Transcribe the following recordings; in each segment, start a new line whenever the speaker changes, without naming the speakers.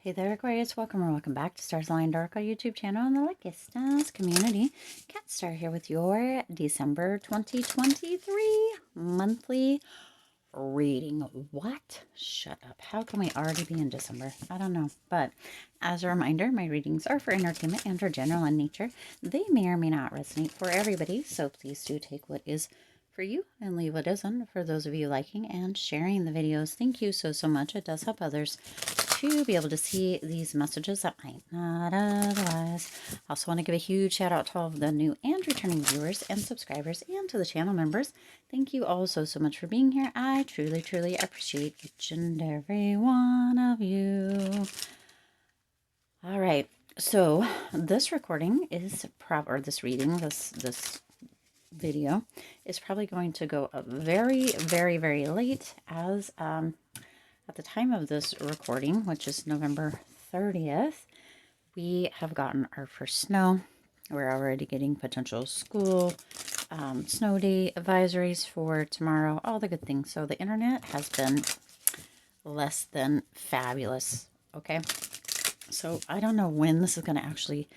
Hey there, Aquarius. Welcome or welcome back to Stars Aligned Oracle YouTube channel and the Lucky Stars community. Cat Star here with your December 2023 monthly reading. What? Shut up. How can we already be in December? I don't know. But as a reminder, my readings are for entertainment and are general in nature. They may or may not resonate for everybody, so please do take what is for you and leave what isn't. For those of you liking and sharing the videos, thank you so much. It does help others to be able to see these messages that might not otherwise. I also want to give a huge shout out to all of the new and returning viewers and subscribers and to the channel members. Thank you all so much for being here. I truly appreciate each and every one of you. All right. So this recording is this reading, this video is probably going to go up very late as at the time of this recording, which is November 30th, we have gotten our first snow. We're already getting potential school snow day advisories for tomorrow, all the good things. So the internet has been less than fabulous. Okay. So I don't know when this is going to actually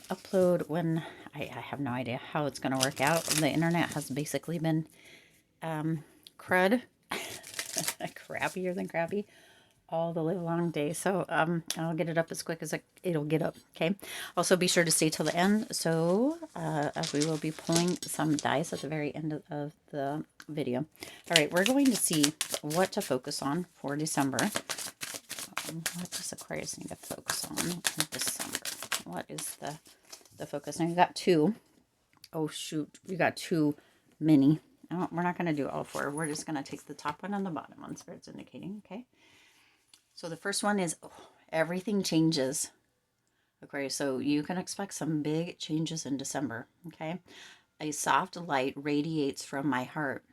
upload, when I have no idea how it's going to work out. The internet has basically been crud, crappier than crappy all the live long day. So I'll get it up as quick as it'll get up. Okay. Also be sure to stay till the end. So as we will be pulling some dice at the very end of the video. All right. We're going to see what to focus on for December. What does Aquarius need to focus on in December? What is the focus? Now you got two. Oh shoot. You got too many. Oh, we're not going to do all four. We're just going to take the top one and the bottom one. Spirit's indicating. Okay. So the first one is everything changes. Okay, so you can expect some big changes in December. Okay, a soft light radiates from my heart.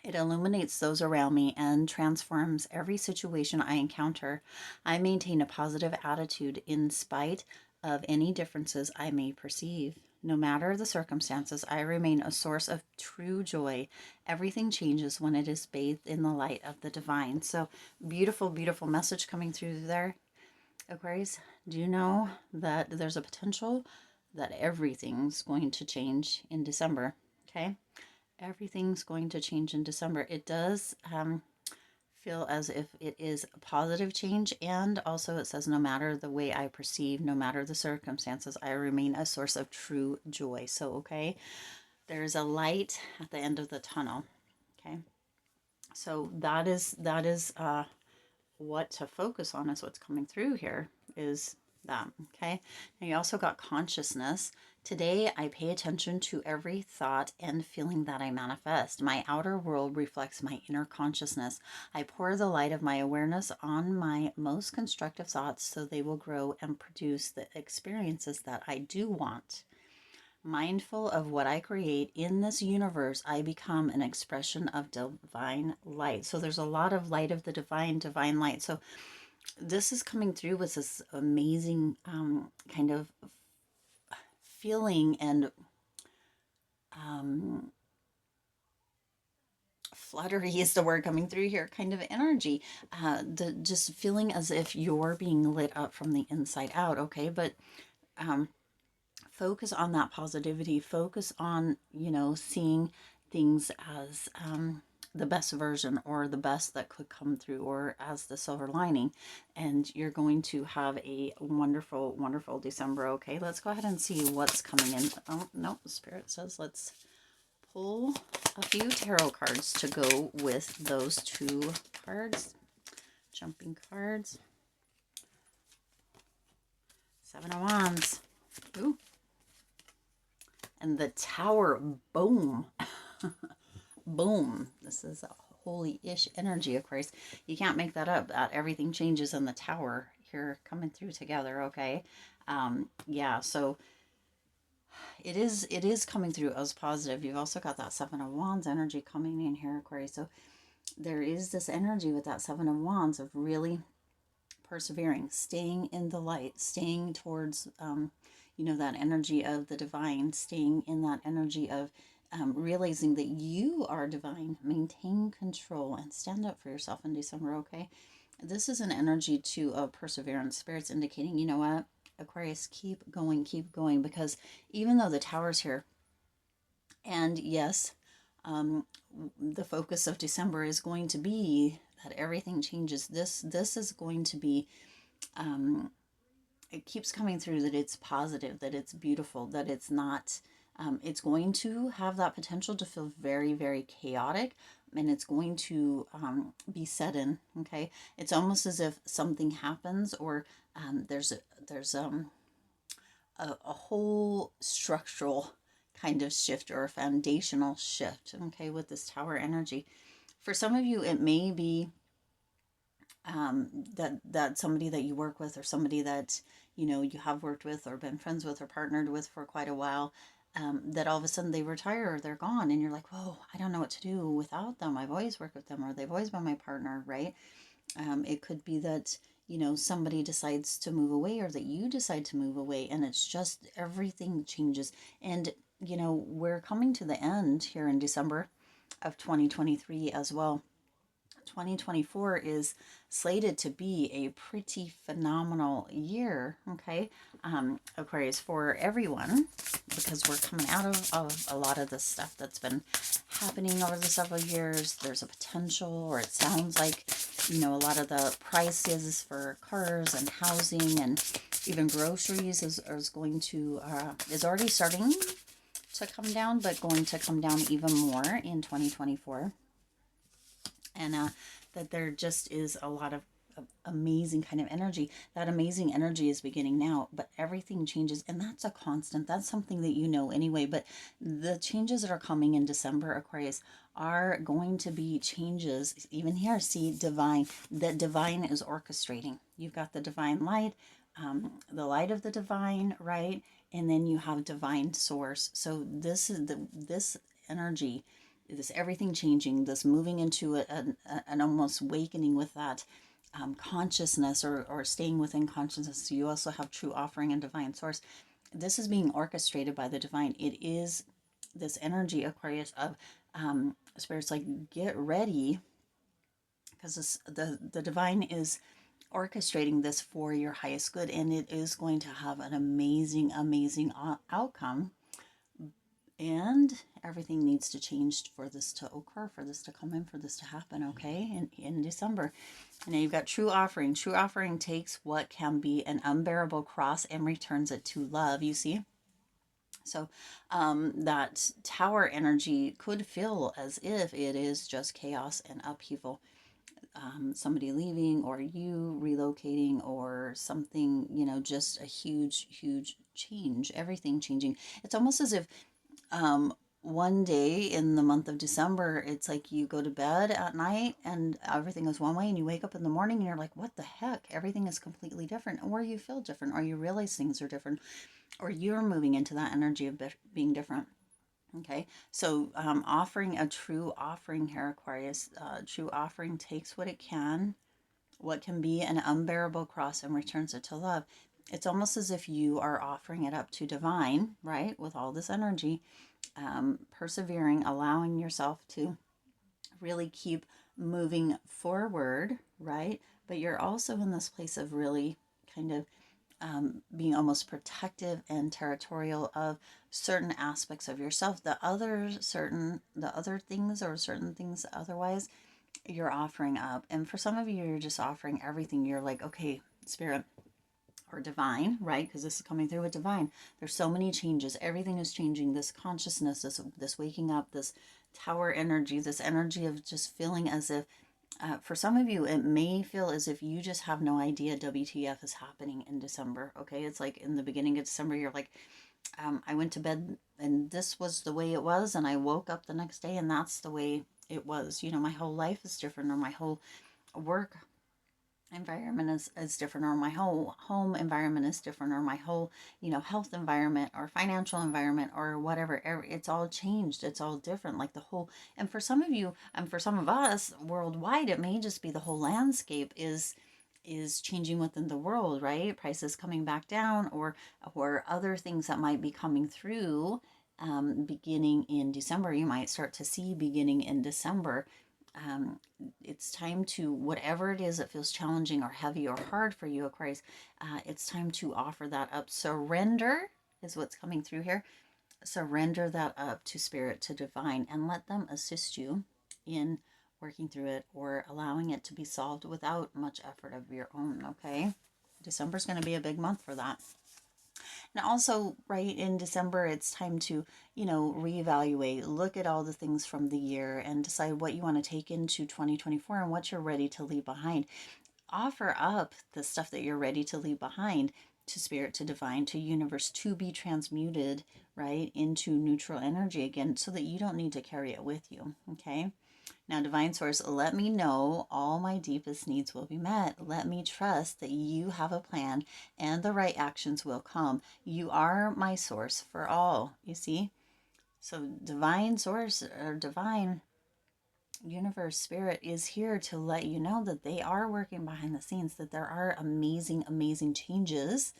It illuminates those around me and transforms every situation I encounter. I maintain a positive attitude in spite of any differences I may perceive. No matter the circumstances, I remain a source of true joy. Everything changes when it is bathed in the light of the divine. So beautiful message coming through there, Aquarius. Do you know that there's a potential that everything's going to change in December? Okay. Everything's going to change in December. It does feel as if it is a positive change, and also it says no matter the way I perceive, no matter the circumstances, I remain a source of true joy. So okay, there's a light at the end of the tunnel. Okay, so that is what to focus on, is what's coming through here, is that. Okay, now you also got consciousness. Today, I pay attention to every thought and feeling that I manifest. My outer world reflects my inner consciousness. I pour the light of my awareness on my most constructive thoughts so they will grow and produce the experiences that I do want. Mindful of what I create in this universe, I become an expression of divine light. So there's a lot of light of the divine light. So this is coming through with this amazing kind of feeling and fluttery is the word coming through here, kind of energy, just feeling as if you're being lit up from the inside out. Okay, but focus on that positivity, focus on, seeing things as the best version, or the best that could come through, or as the silver lining, and you're going to have a wonderful December. Okay, let's go ahead and see what's coming in. Oh no, Spirit says let's pull a few tarot cards to go with those two cards, jumping cards. Seven of Wands. Ooh. And the Tower. Boom. Boom. This is a holy-ish energy, of course. You can't make that up. Everything changes in the Tower here coming through together, okay? Yeah, so it is coming through as positive. You've also got that Seven of Wands energy coming in here, Aquarius. So there is this energy with that Seven of Wands of really persevering, staying in the light, staying towards, that energy of the divine, staying in that energy of realizing that you are divine. Maintain control and stand up for yourself in December, okay? This is an energy to perseverance. Spirit's indicating, you know what, Aquarius, keep going, because even though the tower's here, and yes, um, the focus of December is going to be that everything changes. This is going to be, um, it keeps coming through that it's positive, that it's beautiful, that it's not, it's going to have that potential to feel very, very chaotic, and it's going to be set in. Okay, it's almost as if something happens, or there's a whole structural kind of shift, or a foundational shift. Okay, with this tower energy, for some of you, it may be that somebody that you work with, or somebody that you have worked with or been friends with or partnered with for quite a while, that all of a sudden they retire or they're gone, and you're like, whoa, I don't know what to do without them. I've always worked with them, or they've always been my partner, right? It could be that somebody decides to move away, or that you decide to move away, and it's just everything changes. And we're coming to the end here in December of 2023 as well. 2024 is slated to be a pretty phenomenal year, okay, Aquarius, for everyone, because we're coming out of a lot of the stuff that's been happening over the several years. There's a potential, or it sounds like, a lot of the prices for cars and housing and even groceries is going to, is already starting to come down, but going to come down even more in 2024. And that there just is a lot of amazing kind of energy. That amazing energy is beginning now, but everything changes, and that's a constant. That's something that anyway. But the changes that are coming in December, Aquarius, are going to be changes. Even here, see, divine. That divine is orchestrating. You've got the divine light, the light of the divine, right? And then you have divine source. So this energy, this everything changing, this moving into an almost awakening with that consciousness, or staying within consciousness. So you also have true offering and divine source. This is being orchestrated by the divine. It is this energy, Aquarius, of spirits like, get ready, because the divine is orchestrating this for your highest good, and it is going to have an amazing, amazing outcome. And everything needs to change for this to occur, for this to come in, for this to happen, okay? In December. And now you've got true offering. True offering takes what can be an unbearable cross and returns it to love, you see? So that tower energy could feel as if it is just chaos and upheaval. Somebody leaving, or you relocating, or something, just a huge, huge change, everything changing. It's almost as if one day in the month of December, it's like you go to bed at night and everything is one way, and you wake up in the morning and you're like, what the heck? Everything is completely different. Or you feel different, or you realize things are different, or you're moving into that energy of being different. Okay, so offering a true offering here, Aquarius. True offering takes what can be an unbearable cross, and returns it to love. It's almost as if you are offering it up to divine, right? With all this energy, persevering, allowing yourself to really keep moving forward, right? But you're also in this place of really kind of being almost protective and territorial of certain aspects of yourself. The other things, or certain things otherwise, you're offering up. And for some of you, you're just offering everything. You're like, okay, spirit, or divine, right? Because this is coming through with divine. There's so many changes. Everything is changing. This consciousness, this waking up, this tower energy, this energy of just feeling as if, for some of you, it may feel as if you just have no idea WTF is happening in December. Okay, it's like in the beginning of December, you're like, I went to bed and this was the way it was, and I woke up the next day and that's the way it was. My whole life is different, or my whole work environment is different, or my whole home environment is different, or my whole health environment, or financial environment, or whatever. It's all changed, it's all different, like the whole. And for some of you, and for some of us worldwide, it may just be the whole landscape is changing within the world, right? Prices coming back down, or other things that might be coming through beginning in December. You might start to see beginning in December Um, it's time to, whatever it is that feels challenging or heavy or hard for you, Aquarius, it's time to offer that up. Surrender is what's coming through here. Surrender that up to spirit, to divine, and let them assist you in working through it or allowing it to be solved without much effort of your own. Okay, December is going to be a big month for that. And also, right in December, it's time to, reevaluate, look at all the things from the year and decide what you want to take into 2024 and what you're ready to leave behind. Offer up the stuff that you're ready to leave behind to spirit, to divine, to universe, to be transmuted, right, into neutral energy again, so that you don't need to carry it with you. Okay. Now, divine source, let me know all my deepest needs will be met. Let me trust that you have a plan and the right actions will come. You are my source for all, you see? So, divine source or divine universe spirit is here to let you know that they are working behind the scenes, that there are amazing, amazing changes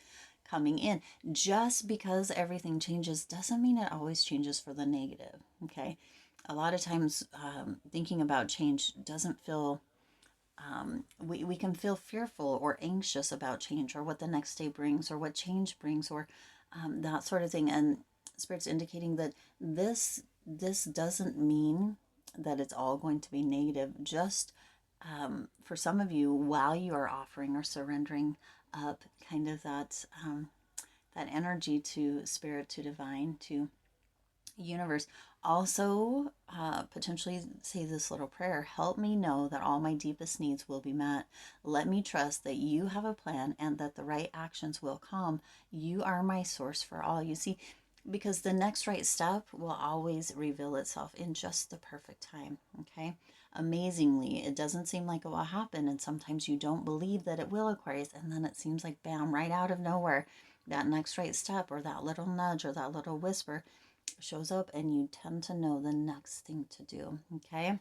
coming in. Just because everything changes doesn't mean it always changes for the negative. Okay. A lot of times, thinking about change doesn't feel, we can feel fearful or anxious about change or what the next day brings or what change brings or that sort of thing. And Spirit's indicating that this doesn't mean that it's all going to be negative. Just for some of you, while you are offering or surrendering up kind of that energy to spirit, to divine, to universe, also potentially say this little prayer: help me know that all my deepest needs will be met. Let me trust that you have a plan and that the right actions will come. You are my source for all. You see, because the next right step will always reveal itself in just the perfect time. Okay. Amazingly, it doesn't seem like it will happen, and sometimes you don't believe that it will, Aquarius, and then it seems like bam, right out of nowhere, that next right step or that little nudge or that little whisper shows up, and you tend to know the next thing to do. Okay.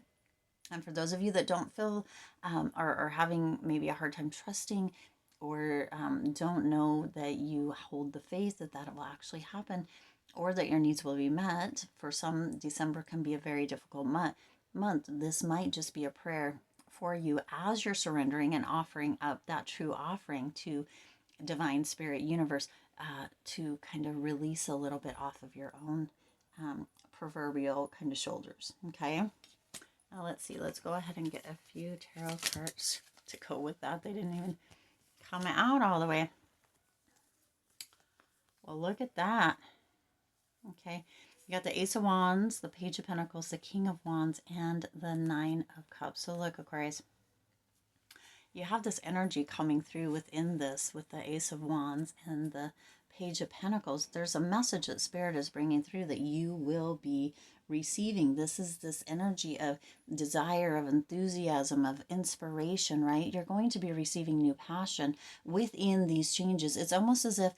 And for those of you that don't feel are having maybe a hard time trusting or don't know that you hold the faith that that will actually happen or that your needs will be met, for some, December can be a very difficult month. This might just be a prayer for you as you're surrendering and offering up that true offering to divine spirit universe, to kind of release a little bit off of your own proverbial kind of shoulders. Okay. Now let's see. Let's go ahead and get a few tarot cards to go with that. They didn't even come out all the way. Well, look at that. Okay. You got the Ace of Wands, the Page of Pentacles, the King of Wands, and the Nine of Cups. So look, Aquarius, you have this energy coming through within this with the Ace of Wands and the Page of Pentacles. There's a message that Spirit is bringing through that you will be receiving. This is this energy of desire, of enthusiasm, of inspiration, right? You're going to be receiving new passion within these changes. It's almost as if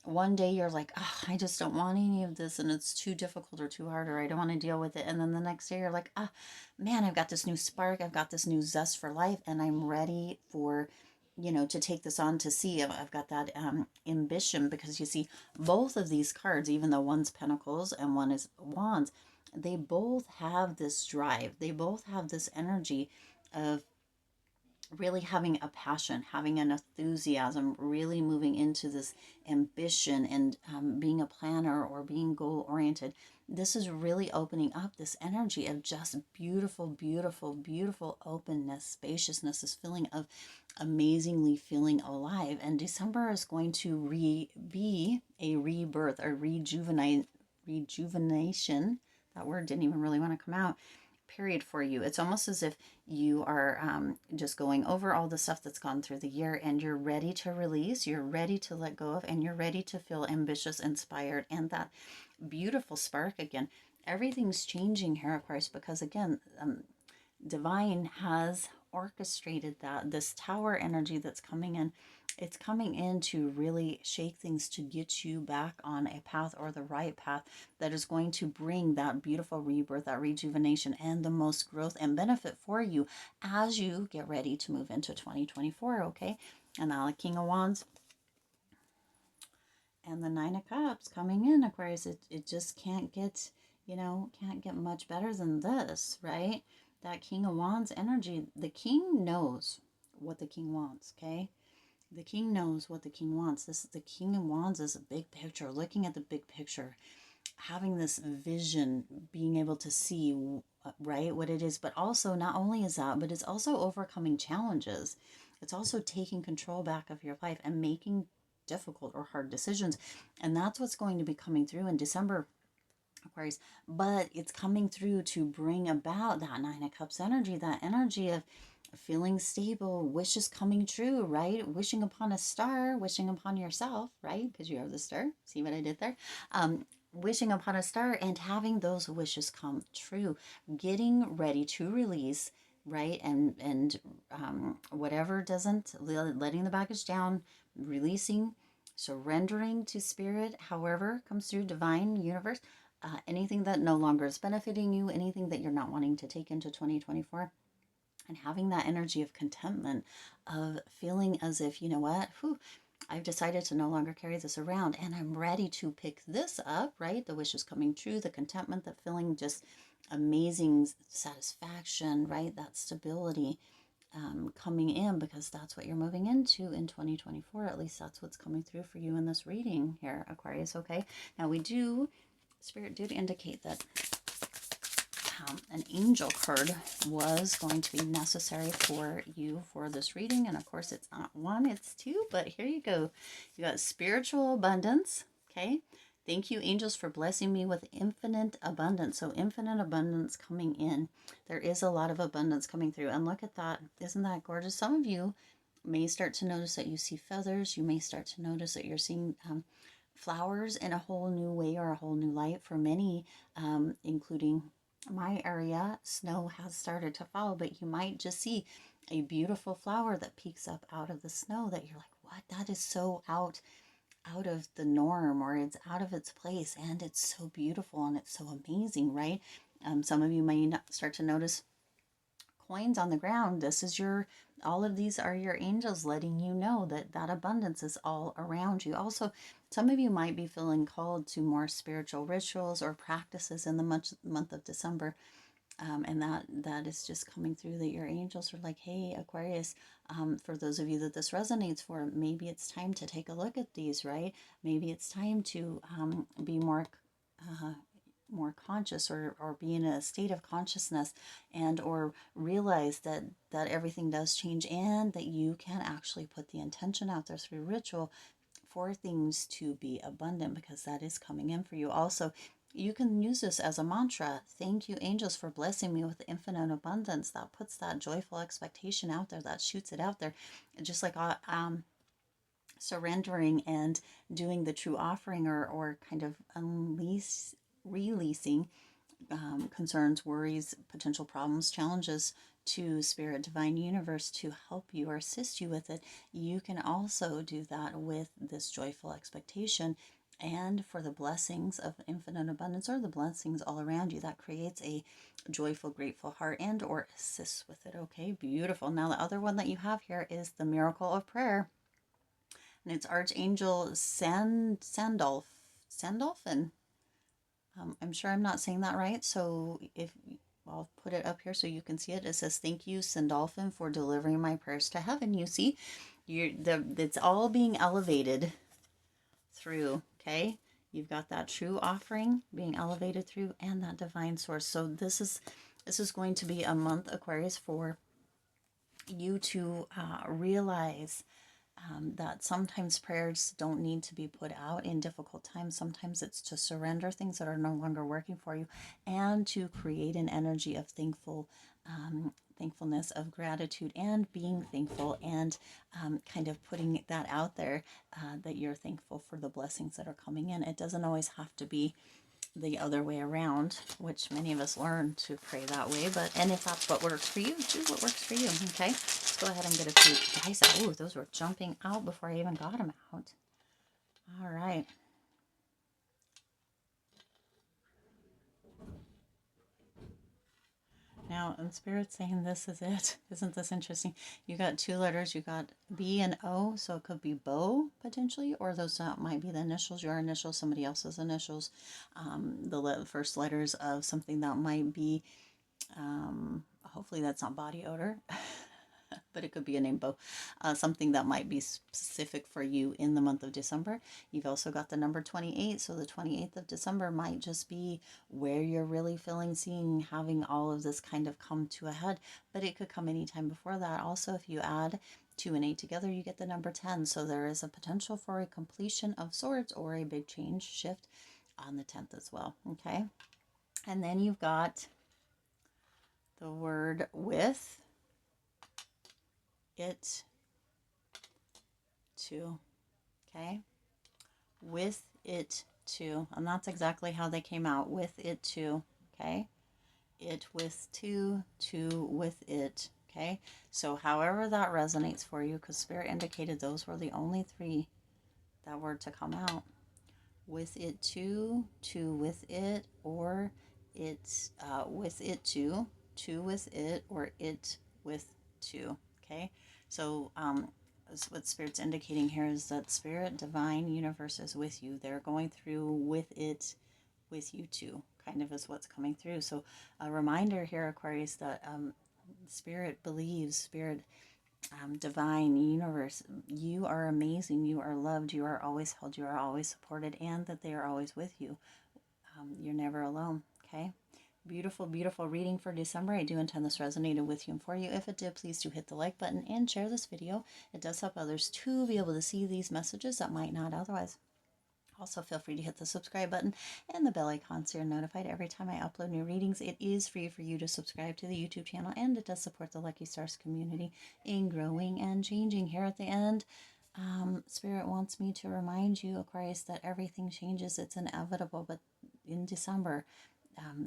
one day you're like, oh, I just don't want any of this and it's too difficult or too hard or I don't want to deal with it. And then the next day you're like, ah, man, I've got this new spark. I've got this new zest for life and I'm ready for, to take this on, to see. I've got that ambition, because you see both of these cards, even though one's Pentacles and one is Wands, they both have this drive. They both have this energy of really having a passion, having an enthusiasm, really moving into this ambition and being a planner or being goal oriented. This is really opening up this energy of just beautiful, beautiful, beautiful openness, spaciousness, this feeling of amazingly feeling alive. And December is going to be a rebirth, a rejuvenation. That word didn't even really want to come out. Period for you. It's almost as if you are just going over all the stuff that's gone through the year and you're ready to release, you're ready to let go of, and you're ready to feel ambitious, inspired, and that beautiful spark again. Everything's changing here, of course, because again, divine has orchestrated that this tower energy that's coming in. It's coming in to really shake things, to get you back on a path, or the right path, that is going to bring that beautiful rebirth, that rejuvenation, and the most growth and benefit for you as you get ready to move into 2024. Okay. And now the King of Wands and the Nine of Cups coming in, Aquarius. It just can't get, can't get much better than this, right? that King of Wands energy, the king knows what the king wants, okay? The king knows what the king wants. This is the King of Wands is a big picture, looking at the big picture, having this vision, being able to see right what it is. But also, not only is that, but it's also overcoming challenges. It's also taking control back of your life and making difficult or hard decisions. And that's what's going to be coming through in December, Aquarius. But it's coming through to bring about that Nine of Cups energy, that energy of feeling stable, wishes coming true, right? Wishing upon a star, wishing upon yourself, right? Because you are the star. See what I did there? Wishing upon a star and having those wishes come true, getting ready to release, right? And whatever doesn't, letting the baggage down, releasing, surrendering to spirit, however comes through, divine, universe, anything that no longer is benefiting you, anything that you're not wanting to take into 2024, and having that energy of contentment, of feeling as if, you know what, whew, I've decided to no longer carry this around and I'm ready to pick this up, right? The wish is coming true, the contentment, the feeling just amazing satisfaction, right? That stability coming in, because that's what you're moving into in 2024. At least that's what's coming through for you in this reading here, Aquarius, okay? Now Spirit did indicate that an angel card was going to be necessary for you for this reading. And of course, it's not one, it's two, but here you go. You got spiritual abundance. Okay. Thank you, angels, for blessing me with infinite abundance. So infinite abundance coming in. There is a lot of abundance coming through. And look at that. Isn't that gorgeous? Some of you may start to notice that you see feathers. You may start to notice that you're seeing flowers in a whole new way or a whole new light. For many, including my area, snow has started to fall, but you might just see a beautiful flower that peeks up out of the snow that you're like, what? That is so out of the norm, or it's out of its place, and it's so beautiful and it's so amazing, right? Some of you may not start to notice coins on the ground. All of these are your angels letting you know that that abundance is all around you. Also, some of you might be feeling called to more spiritual rituals or practices in the month of December. And that is just coming through, that your angels are like, hey, Aquarius, for those of you that this resonates for, maybe it's time to take a look at these, right? Maybe it's time to be more conscious, or be in a state of consciousness, and or realize that everything does change, and that you can actually put the intention out there through ritual for things to be abundant, because that is coming in for you. Also, you can use this as a mantra. Thank you, angels, for blessing me with infinite abundance. That puts that joyful expectation out there, that shoots it out there, just like surrendering and doing the true offering, or kind of releasing concerns, worries, potential problems, challenges to spirit, divine, universe, to help you or assist you with it. You can also do that with this joyful expectation, and for the blessings of infinite abundance, or the blessings all around you, that creates a joyful, grateful heart, and or assists with it. Okay, beautiful. Now the other one that you have here is the miracle of prayer, and it's Archangel Sandalphon. I'm sure I'm not saying that right. So if I'll put it up here so you can see it. It says, "Thank you, Sandalphon, for delivering my prayers to heaven." You see, it's all being elevated through. Okay, you've got that true offering being elevated through, and that divine source. So this is going to be a month, Aquarius, for you to realize that sometimes prayers don't need to be put out in difficult times. Sometimes it's to surrender things that are no longer working for you, and to create an energy of thankfulness, of gratitude, and being thankful, and kind of putting that out there, that you're thankful for the blessings that are coming in. It doesn't always have to be the other way around, which many of us learn to pray that way. And if that's what works for you, do what works for you. Okay, let's go ahead and get a few guys. Oh, those were jumping out before I even got them out. All right. Now, in Spirit saying this is it. Isn't this interesting? You got two letters. You got B and O, so it could be Bo potentially, or those might be the initials, your initials, somebody else's initials. The first letters of something that might be hopefully that's not body odor, but it could be a name bow. Something that might be specific for you in the month of December. You've also got the number 28, so the 28th of December might just be where you're really feeling, seeing, having all of this kind of come to a head, but it could come anytime before that. Also, if you add 2 and 8 together, you get the number 10, so there is a potential for a completion of sorts or a big change shift on the 10th as well. Okay, and then you've got the word with it too. Okay, with it too, and that's exactly how they came out, with it too. Okay, it with two with it. Okay, so however that resonates for you, because Spirit indicated those were the only three that were to come out. With it too with it, or it's with it too with it, or it with two. Okay, so what Spirit's indicating here is that Spirit, Divine, Universe is with you. They're going through with it, with you too, kind of is what's coming through. So a reminder here, Aquarius, that Spirit believes, Spirit, Divine, Universe, you are amazing, you are loved, you are always held, you are always supported, and that they are always with you. You're never alone. Okay, beautiful, beautiful reading for December. I do intend this resonated with you and for you. If it did, please do hit the like button and share this video. It does help others to be able to see these messages that might not otherwise. Also, feel free to hit the subscribe button and the bell icon so you're notified every time I upload new readings. It is free for you to subscribe to the YouTube channel, and it does support the Lucky Stars community in growing and changing. Here at the end, Spirit wants me to remind you, Aquarius, that everything changes. It's inevitable, but in December,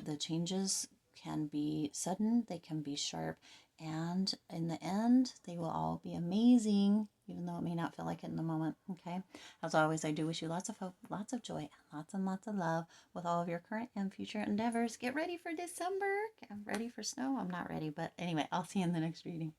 the changes can be sudden, they can be sharp, and in the end, they will all be amazing, even though it may not feel like it in the moment. Okay, as always, I do wish you lots of hope, lots of joy, and lots of love with all of your current and future endeavors. Get ready for December. Get ready for snow. I'm not ready, but anyway, I'll see you in the next reading.